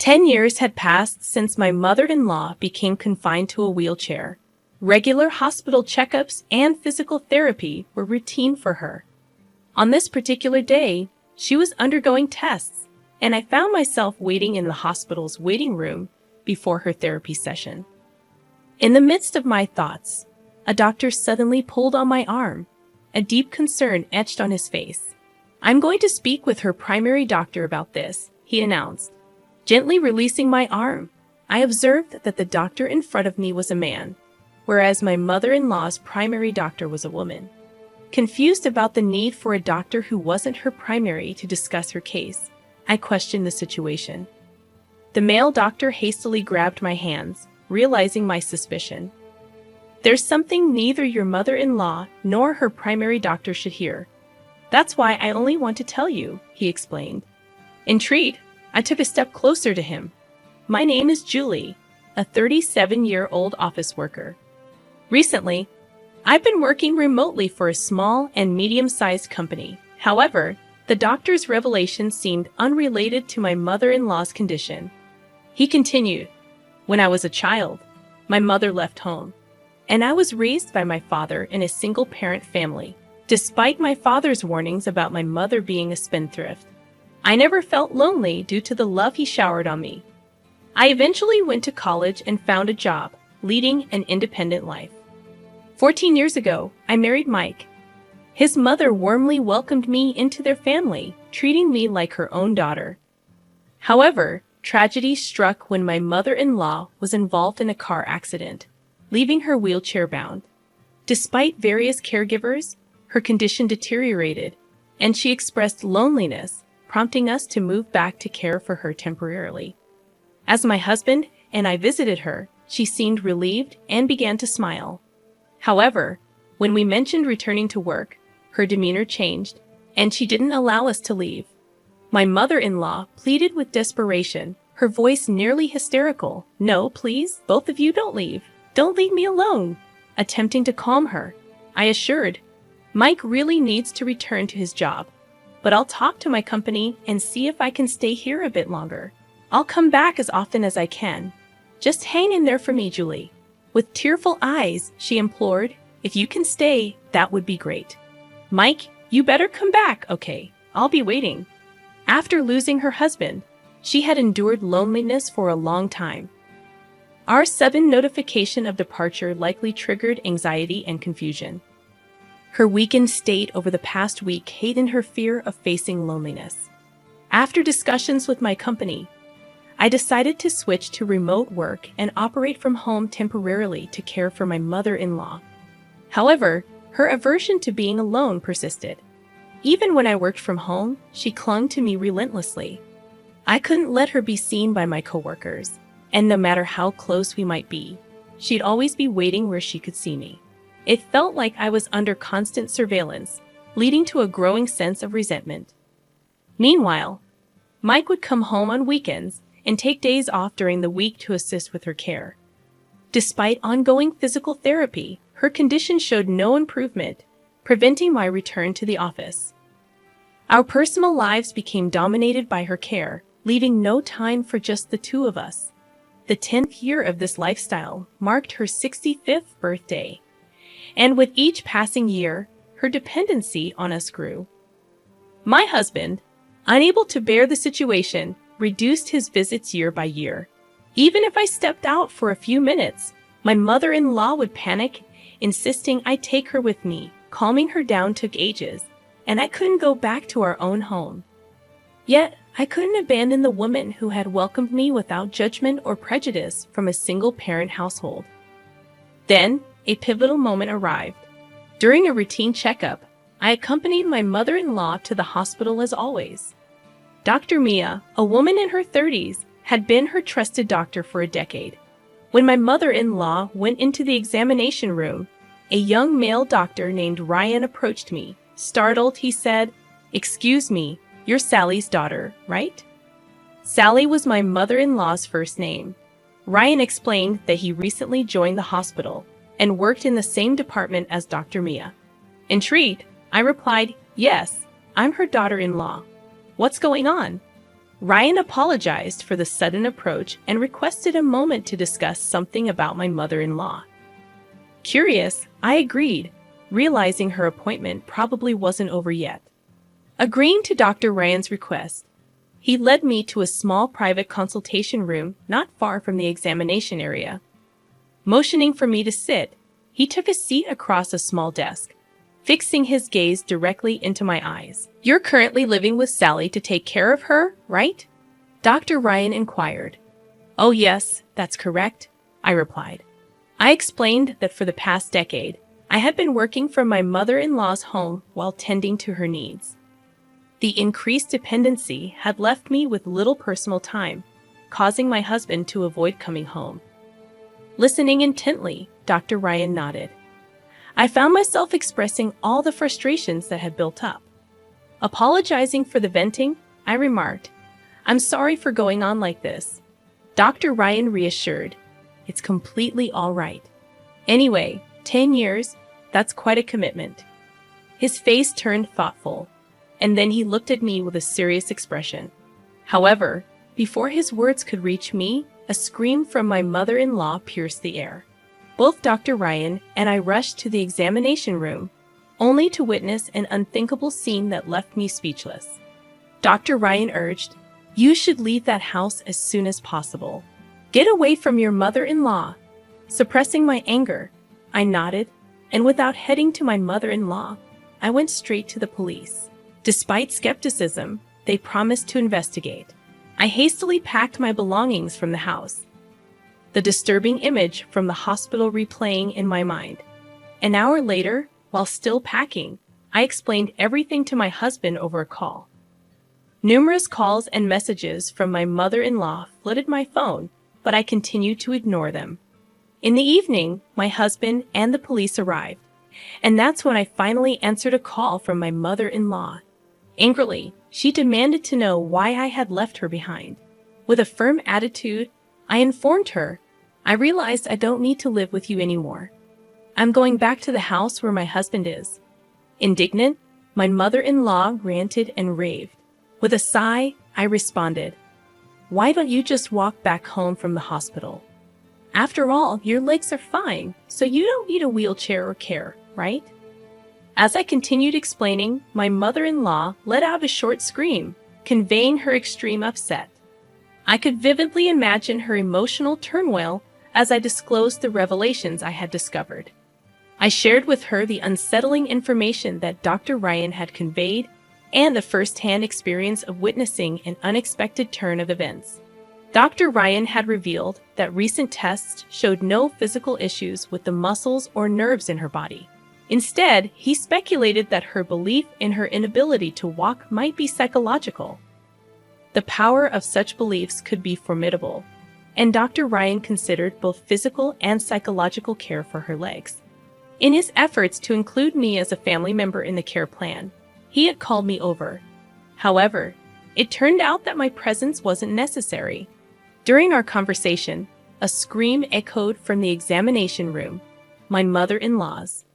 10 years had passed since my mother-in-law became confined to a wheelchair. Regular hospital checkups and physical therapy were routine for her. On this particular day, she was undergoing tests, and I found myself waiting in the hospital's waiting room before her therapy session. In the midst of my thoughts, a doctor suddenly pulled on my arm, a deep concern etched on his face. "I'm going to speak with her primary doctor about this," he announced. Gently releasing my arm, I observed that the doctor in front of me was a man, whereas my mother-in-law's primary doctor was a woman. Confused about the need for a doctor who wasn't her primary to discuss her case, I questioned the situation. The male doctor hastily grabbed my hands, realizing my suspicion. "There's something neither your mother-in-law nor her primary doctor should hear. That's why I only want to tell you," he explained. Intrigued, I took a step closer to him. "My name is Julie, a 37-year-old office worker. Recently, I've been working remotely for a small and medium-sized company. However, the doctor's revelation seemed unrelated to my mother-in-law's condition." He continued, "When I was a child, my mother left home, and I was raised by my father in a single-parent family. Despite my father's warnings about my mother being a spendthrift, I never felt lonely due to the love he showered on me. I eventually went to college and found a job, leading an independent life. 14 years ago, I married Mike. His mother warmly welcomed me into their family, treating me like her own daughter. However, tragedy struck when my mother-in-law was involved in a car accident, leaving her wheelchair-bound. Despite various caregivers, her condition deteriorated, and she expressed loneliness, prompting us to move back to care for her temporarily. As my husband and I visited her, she seemed relieved and began to smile. However, when we mentioned returning to work, her demeanor changed, and she didn't allow us to leave. My mother-in-law pleaded with desperation, her voice nearly hysterical. "No, please, both of you don't leave. Don't leave me alone." Attempting to calm her, I assured, "Mike really needs to return to his job, but I'll talk to my company and see if I can stay here a bit longer. I'll come back as often as I can. Just hang in there for me, Julie." With tearful eyes, she implored, "If you can stay, that would be great. Mike, you better come back, okay? I'll be waiting." After losing her husband, she had endured loneliness for a long time. Our sudden notification of departure likely triggered anxiety and confusion. Her weakened state over the past week heightened her fear of facing loneliness. After discussions with my company, I decided to switch to remote work and operate from home temporarily to care for my mother-in-law. However, her aversion to being alone persisted. Even when I worked from home, she clung to me relentlessly. I couldn't let her be seen by my coworkers, and no matter how close we might be, she'd always be waiting where she could see me. It felt like I was under constant surveillance, leading to a growing sense of resentment. Meanwhile, Mike would come home on weekends and take days off during the week to assist with her care. Despite ongoing physical therapy, her condition showed no improvement, preventing my return to the office. Our personal lives became dominated by her care, leaving no time for just the two of us. The 10th year of this lifestyle marked her 65th birthday, and with each passing year, her dependency on us grew. My husband, unable to bear the situation, reduced his visits year by year. Even if I stepped out for a few minutes, my mother-in-law would panic, insisting I take her with me. Calming her down took ages, and I couldn't go back to our own home. Yet, I couldn't abandon the woman who had welcomed me without judgment or prejudice from a single-parent household. Then, a pivotal moment arrived. During a routine checkup, I accompanied my mother-in-law to the hospital as always. Dr. Mia, a woman in her 30s, had been her trusted doctor for a decade. When my mother-in-law went into the examination room, a young male doctor named Ryan approached me. Startled, he said, "Excuse me, you're Sally's daughter, right?" Sally was my mother-in-law's first name. Ryan explained that he recently joined the hospital and worked in the same department as Dr. Mia. Intrigued, I replied, "Yes, I'm her daughter-in-law. What's going on?" Ryan apologized for the sudden approach and requested a moment to discuss something about my mother-in-law. Curious, I agreed, realizing her appointment probably wasn't over yet. Agreeing to Dr. Ryan's request, he led me to a small private consultation room not far from the examination area. Motioning for me to sit, he took a seat across a small desk, fixing his gaze directly into my eyes. "You're currently living with Sally to take care of her, right?" Dr. Ryan inquired. "Oh yes, that's correct," I replied. I explained that for the past decade, I had been working from my mother-in-law's home while tending to her needs. The increased dependency had left me with little personal time, causing my husband to avoid coming home. Listening intently, Dr. Ryan nodded. I found myself expressing all the frustrations that had built up. Apologizing for the venting, I remarked, "I'm sorry for going on like this." Dr. Ryan reassured, "It's completely all right. Anyway, 10 years, that's quite a commitment." His face turned thoughtful, and then he looked at me with a serious expression. However, before his words could reach me, a scream from my mother-in-law pierced the air. Both Dr. Ryan and I rushed to the examination room, only to witness an unthinkable scene that left me speechless. Dr. Ryan urged, "You should leave that house as soon as possible. Get away from your mother-in-law." Suppressing my anger, I nodded, and without heading to my mother-in-law, I went straight to the police. Despite skepticism, they promised to investigate. I hastily packed my belongings from the house, the disturbing image from the hospital replaying in my mind. An hour later, while still packing, I explained everything to my husband over a call. Numerous calls and messages from my mother-in-law flooded my phone, but I continued to ignore them. In the evening, my husband and the police arrived, and that's when I finally answered a call from my mother-in-law. Angrily, she demanded to know why I had left her behind. With a firm attitude, I informed her, "I realized I don't need to live with you anymore. I'm going back to the house where my husband is." Indignant, my mother-in-law ranted and raved. With a sigh, I responded, "Why don't you just walk back home from the hospital? After all, your legs are fine, so you don't need a wheelchair or care, right?" As I continued explaining, my mother-in-law let out a short scream, conveying her extreme upset. I could vividly imagine her emotional turmoil as I disclosed the revelations I had discovered. I shared with her the unsettling information that Dr. Ryan had conveyed and the first-hand experience of witnessing an unexpected turn of events. Dr. Ryan had revealed that recent tests showed no physical issues with the muscles or nerves in her body. Instead, he speculated that her belief in her inability to walk might be psychological. The power of such beliefs could be formidable, and Dr. Ryan considered both physical and psychological care for her legs. In his efforts to include me as a family member in the care plan, he had called me over. However, it turned out that my presence wasn't necessary. During our conversation, a scream echoed from the examination room, my mother-in-law's.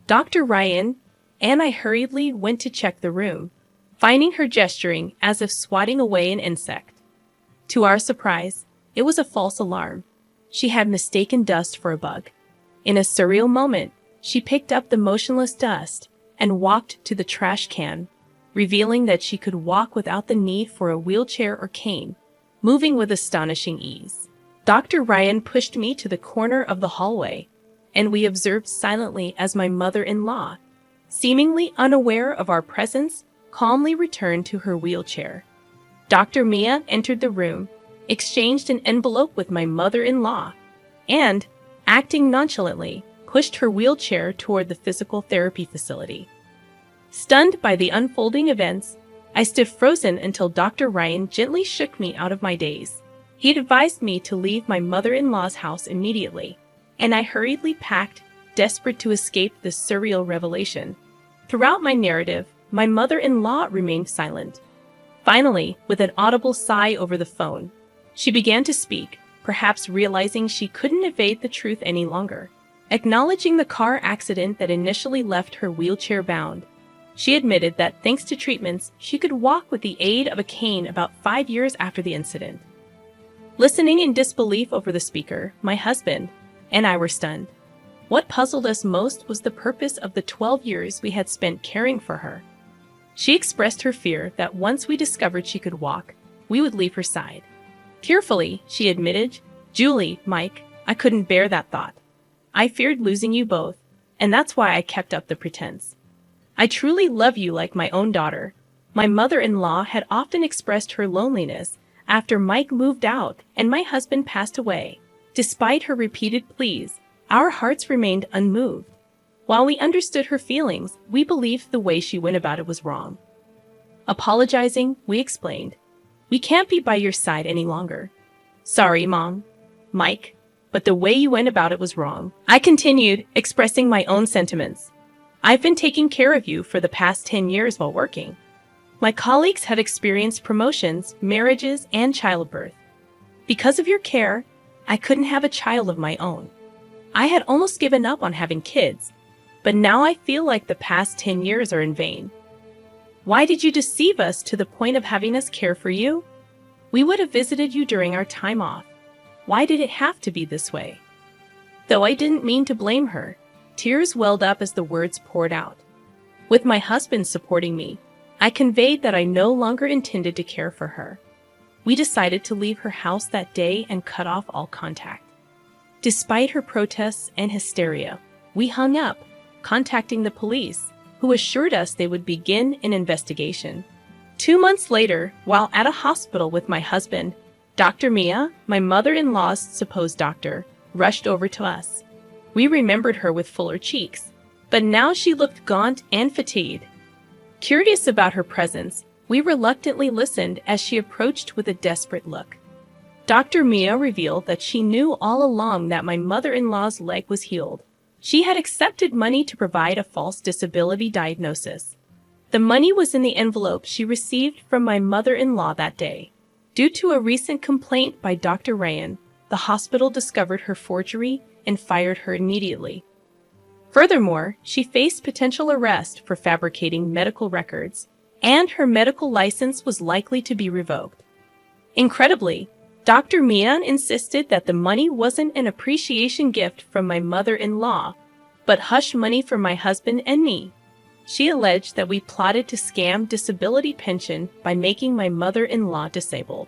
Dr. Ryan and I hurriedly went to check the room, finding her gesturing as if swatting away an insect. To our surprise, it was a false alarm. She had mistaken dust for a bug. In a surreal moment, she picked up the motionless dust and walked to the trash can, revealing that she could walk without the need for a wheelchair or cane, moving with astonishing ease. Dr. Ryan pushed me to the corner of the hallway, and we observed silently as my mother-in-law, seemingly unaware of our presence, calmly returned to her wheelchair. Dr. Mia entered the room, exchanged an envelope with my mother-in-law, and, acting nonchalantly, pushed her wheelchair toward the physical therapy facility. Stunned by the unfolding events, I stood frozen until Dr. Ryan gently shook me out of my daze. He advised me to leave my mother-in-law's house immediately, and I hurriedly packed, desperate to escape this surreal revelation. Throughout my narrative, my mother-in-law remained silent. Finally, with an audible sigh over the phone, she began to speak, perhaps realizing she couldn't evade the truth any longer. Acknowledging the car accident that initially left her wheelchair-bound, She admitted that thanks to treatments, she could walk with the aid of a cane about 5 years after the incident. Listening in disbelief over the speaker, my husband and I were stunned. What puzzled us most was the purpose of the 12 years we had spent caring for her. She expressed her fear that once we discovered she could walk, we would leave her side. Tearfully, she admitted, "Julie, Mike, I couldn't bear that thought. I feared losing you both, and that's why I kept up the pretense. I truly love you like my own daughter." My mother-in-law had often expressed her loneliness after Mike moved out and my husband passed away. Despite her repeated pleas, our hearts remained unmoved. While we understood her feelings, we believed the way she went about it was wrong. Apologizing, we explained, "We can't be by your side any longer. Sorry, Mom, Mike, but the way you went about it was wrong." I continued, expressing my own sentiments. "I've been taking care of you for the past 10 years while working. My colleagues have experienced promotions, marriages, and childbirth. Because of your care, I couldn't have a child of my own. I had almost given up on having kids, but now I feel like the past 10 years are in vain. Why did you deceive us to the point of having us care for you? We would have visited you during our time off. Why did it have to be this way?" Though I didn't mean to blame her, tears welled up as the words poured out. With my husband supporting me, I conveyed that I no longer intended to care for her. We decided to leave her house that day and cut off all contact. Despite her protests and hysteria, we hung up, contacting the police, who assured us they would begin an investigation. 2 months later, while at a hospital with my husband, Dr. Mia, my mother-in-law's supposed doctor, rushed over to us. We remembered her with fuller cheeks, but now she looked gaunt and fatigued. Curious about her presence, we reluctantly listened as she approached with a desperate look. Dr. Mia revealed that she knew all along that my mother-in-law's leg was healed. She had accepted money to provide a false disability diagnosis. The money was in the envelope she received from my mother-in-law that day. Due to a recent complaint by Dr. Ryan, the hospital discovered her forgery and fired her immediately. Furthermore, she faced potential arrest for fabricating medical records, and her medical license was likely to be revoked. Incredibly, Dr. Mia insisted that the money wasn't an appreciation gift from my mother-in-law, but hush money for my husband and me. She alleged that we plotted to scam disability pension by making my mother-in-law disabled.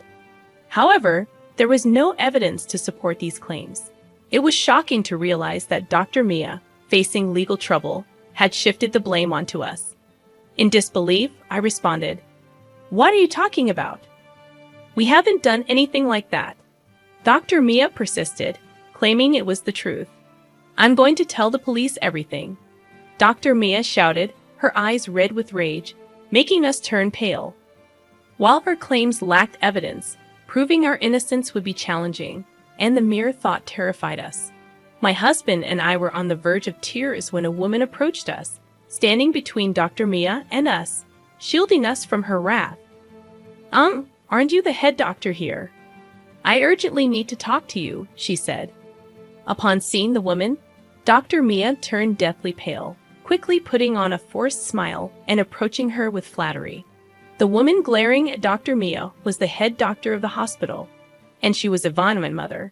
However, there was no evidence to support these claims. It was shocking to realize that Dr. Mia, facing legal trouble, had shifted the blame onto us. In disbelief, I responded, "What are you talking about? We haven't done anything like that." Dr. Mia persisted, claiming it was the truth. "I'm going to tell the police everything," Dr. Mia shouted, her eyes red with rage, making us turn pale. While her claims lacked evidence, proving our innocence would be challenging, and the mere thought terrified us. My husband and I were on the verge of tears when a woman approached us, standing between Dr. Mia and us, shielding us from her wrath. Aren't you the head doctor here? I urgently need to talk to you," she said. Upon seeing the woman, Dr. Mia turned deathly pale, quickly putting on a forced smile and approaching her with flattery. The woman glaring at Dr. Mia was the head doctor of the hospital, and she was Ivana, my mother.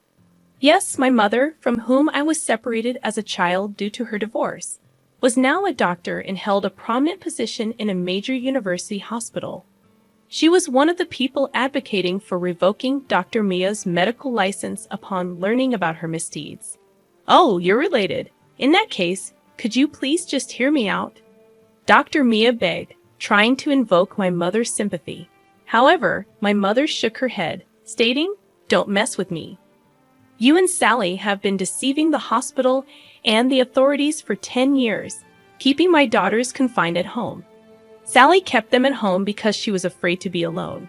Yes, my mother, from whom I was separated as a child due to her divorce, was now a doctor and held a prominent position in a major university hospital. She was one of the people advocating for revoking Dr. Mia's medical license upon learning about her misdeeds. "Oh, you're related. In that case, could you please just hear me out?" Dr. Mia begged, trying to invoke my mother's sympathy. However, my mother shook her head, stating, "Don't mess with me. You and Sally have been deceiving the hospital and the authorities for 10 years, keeping my daughters confined at home. Sally kept them at home because she was afraid to be alone.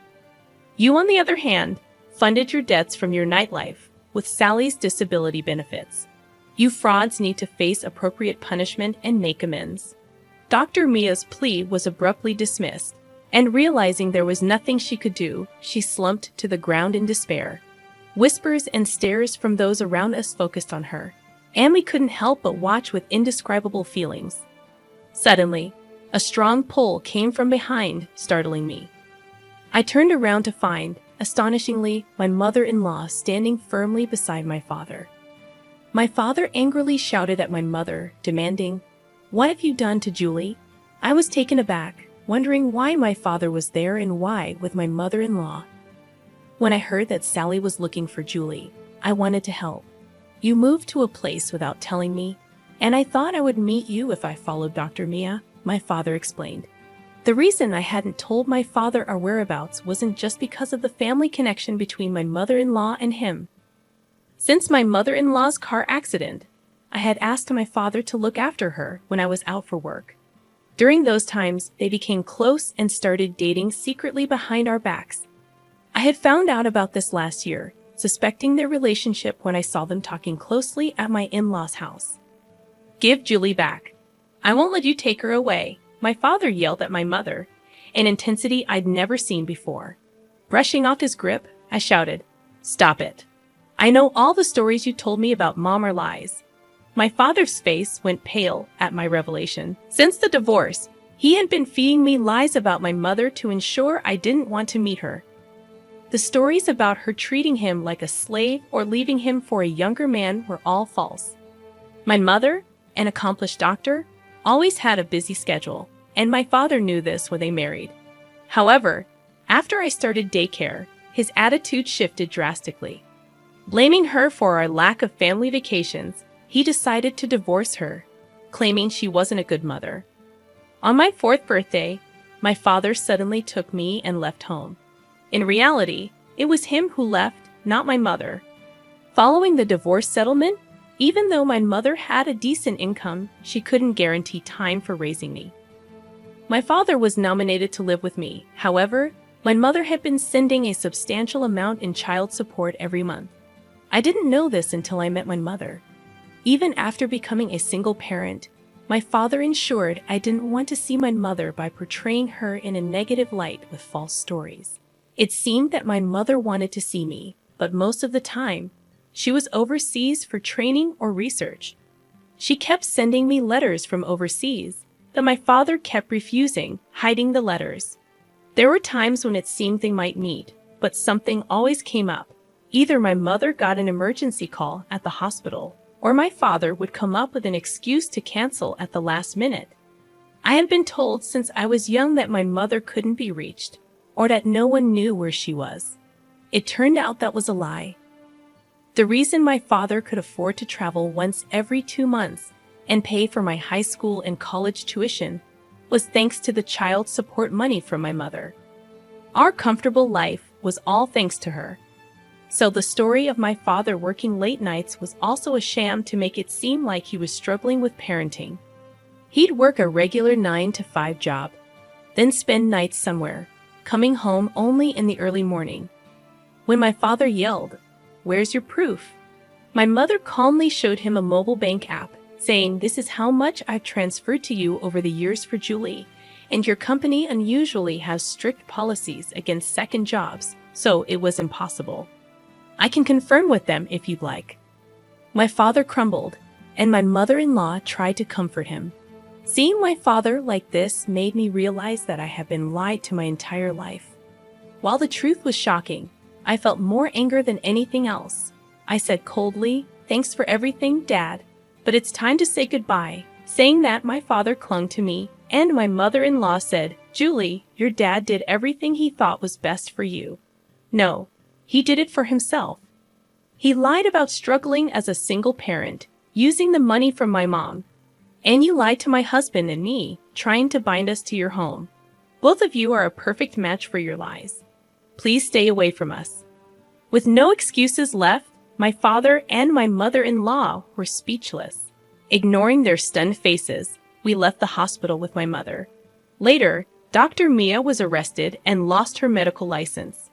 You, on the other hand, funded your debts from your nightlife with Sally's disability benefits. You frauds need to face appropriate punishment and make amends." Dr. Mia's plea was abruptly dismissed, and realizing there was nothing she could do, she slumped to the ground in despair. Whispers and stares from those around us focused on her, and we couldn't help but watch with indescribable feelings. Suddenly, A strong pull came from behind, startling me. I turned around to find, astonishingly, my mother-in-law standing firmly beside my father. My father angrily shouted at my mother, demanding, "What have you done to Julie?" I was taken aback, wondering why my father was there and why with my mother-in-law. When I heard that Sally was looking for Julie, I wanted to help. "You moved to a place without telling me, and I thought I would meet you if I followed Dr. Mia," my father explained. The reason I hadn't told my father our whereabouts wasn't just because of the family connection between my mother-in-law and him. Since my mother-in-law's car accident, I had asked my father to look after her when I was out for work. During those times, they became close and started dating secretly behind our backs. I had found out about this last year, suspecting their relationship when I saw them talking closely at my in-laws' house. "Give Julie back. I won't let you take her away," my father yelled at my mother, an intensity I'd never seen before. Brushing off his grip, I shouted, "Stop it. I know all the stories you told me about Mom are lies." My father's face went pale at my revelation. Since the divorce, he had been feeding me lies about my mother to ensure I didn't want to meet her. The stories about her treating him like a slave or leaving him for a younger man were all false. My mother, an accomplished doctor, always had a busy schedule, and my father knew this when they married. However, after I started daycare, his attitude shifted drastically. Blaming her for our lack of family vacations, he decided to divorce her, claiming she wasn't a good mother. On my 4th birthday, my father suddenly took me and left home. In reality, it was him who left, not my mother. Following the divorce settlement, even though my mother had a decent income, she couldn't guarantee time for raising me. My father was nominated to live with me. However, my mother had been sending a substantial amount in child support every month. I didn't know this until I met my mother. Even after becoming a single parent, my father ensured I didn't want to see my mother by portraying her in a negative light with false stories. It seemed that my mother wanted to see me, but most of the time, she was overseas for training or research. She kept sending me letters from overseas that my father kept refusing, hiding the letters. There were times when it seemed they might meet, but something always came up. Either my mother got an emergency call at the hospital, or my father would come up with an excuse to cancel at the last minute. I had been told since I was young that my mother couldn't be reached, or that no one knew where she was. It turned out that was a lie. The reason my father could afford to travel once every 2 months and pay for my high school and college tuition was thanks to the child support money from my mother. Our comfortable life was all thanks to her. So the story of my father working late nights was also a sham to make it seem like he was struggling with parenting. He'd work a regular 9-to-5 job, then spend nights somewhere, coming home only in the early morning. When my father yelled, "Where's your proof?" my mother calmly showed him a mobile bank app, saying, "This is how much I've transferred to you over the years for Julie, and your company unusually has strict policies against second jobs, so it was impossible. I can confirm with them if you'd like." My father crumbled, and my mother-in-law tried to comfort him. Seeing my father like this made me realize that I had been lied to my entire life. While the truth was shocking, I felt more anger than anything else. I said coldly, "Thanks for everything, Dad, but it's time to say goodbye." Saying that, my father clung to me, and my mother-in-law said, "Julie, your dad did everything he thought was best for you." No, he did it for himself. He lied about struggling as a single parent, using the money from my mom. And you lied to my husband and me, trying to bind us to your home. Both of you are a perfect match for your lies. Please stay away from us. With no excuses left, my father and my mother-in-law were speechless. Ignoring their stunned faces, we left the hospital with my mother. Later, Dr. Mia was arrested and lost her medical license.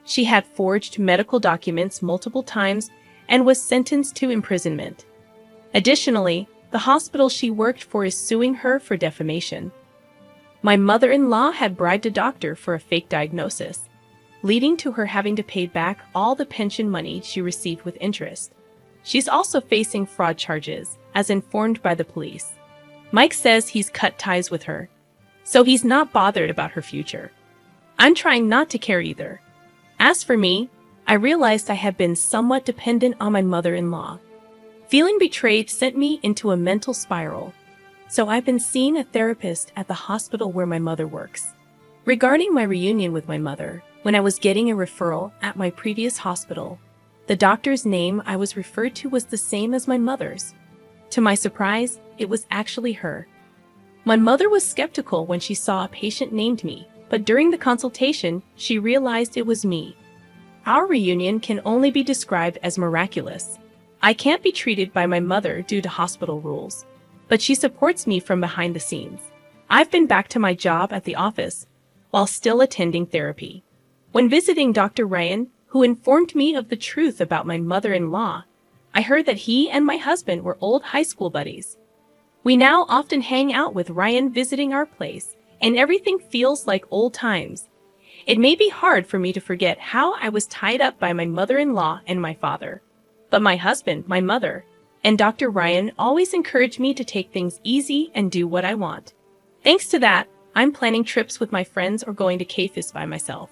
She had forged medical documents multiple times and was sentenced to imprisonment. Additionally, the hospital she worked for is suing her for defamation. My mother-in-law had bribed a doctor for a fake diagnosis, leading to her having to pay back all the pension money she received with interest. She's also facing fraud charges, as informed by the police. Mike says he's cut ties with her, so he's not bothered about her future. I'm trying not to care either. As for me, I realized I had been somewhat dependent on my mother-in-law. Feeling betrayed sent me into a mental spiral, so I've been seeing a therapist at the hospital where my mother works. Regarding my reunion with my mother, when I was getting a referral at my previous hospital, the doctor's name I was referred to was the same as my mother's. To my surprise, it was actually her. My mother was skeptical when she saw a patient named me, but during the consultation, she realized it was me. Our reunion can only be described as miraculous. I can't be treated by my mother due to hospital rules, but she supports me from behind the scenes. I've been back to my job at the office while still attending therapy. When visiting Dr. Ryan, who informed me of the truth about my mother-in-law, I heard that he and my husband were old high school buddies. We now often hang out with Ryan visiting our place, and everything feels like old times. It may be hard for me to forget how I was tied up by my mother-in-law and my father. But my husband, my mother, and Dr. Ryan always encourage me to take things easy and do what I want. Thanks to that, I'm planning trips with my friends or going to cafes by myself.